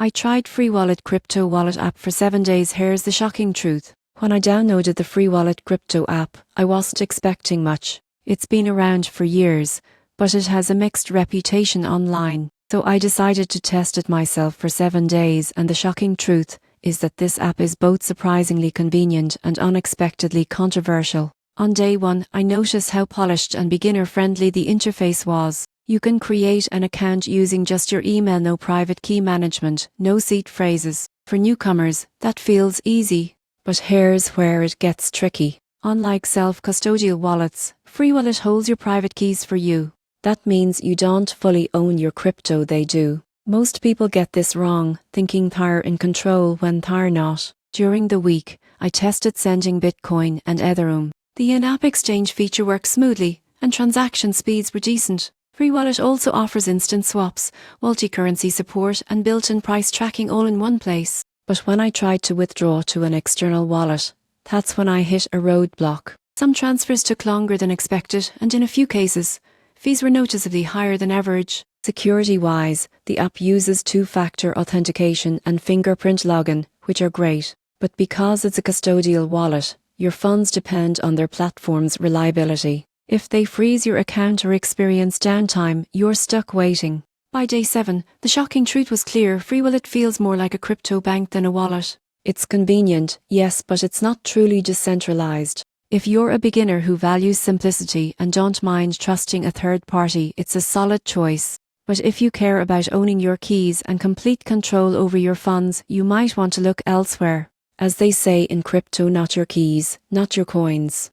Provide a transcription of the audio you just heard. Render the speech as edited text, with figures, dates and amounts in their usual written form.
I tried Freewallet crypto wallet app for 7 days. Here's the shocking truth. When I downloaded the Freewallet crypto app, I wasn't expecting much. It's been around for years, but it has a mixed reputation online. So I decided to test it myself for 7 days, and the shocking truth is that this app is both surprisingly convenient and unexpectedly controversial. On day 1, I noticed how polished and beginner-friendly the interface was. You can create an account using just your email, no private key management, no seed phrases. For newcomers, that feels easy. But here's where it gets tricky. Unlike self-custodial wallets, Freewallet holds your private keys for you. That means you don't fully own your crypto, they do. Most people get this wrong, thinking they're in control when they're not. During the week, I tested sending Bitcoin and Ethereum. The in-app exchange feature worked smoothly, and transaction speeds were decent. Freewallet also offers instant swaps, multi-currency support, and built-in price tracking all in one place. But when I tried to withdraw to an external wallet, that's when I hit a roadblock. Some transfers took longer than expected, and in a few cases, fees were noticeably higher than average. Security-wise, the app uses two-factor authentication and fingerprint login, which are great. But because it's a custodial wallet, your funds depend on their platform's reliability. If they freeze your account or experience downtime, you're stuck waiting. By day 7, the shocking truth was clear. Freewallet feels more like a crypto bank than a wallet. It's convenient, yes, but it's not truly decentralized. If you're a beginner who values simplicity and don't mind trusting a third party, it's a solid choice. But if you care about owning your keys and complete control over your funds, you might want to look elsewhere. As they say in crypto, not your keys, not your coins.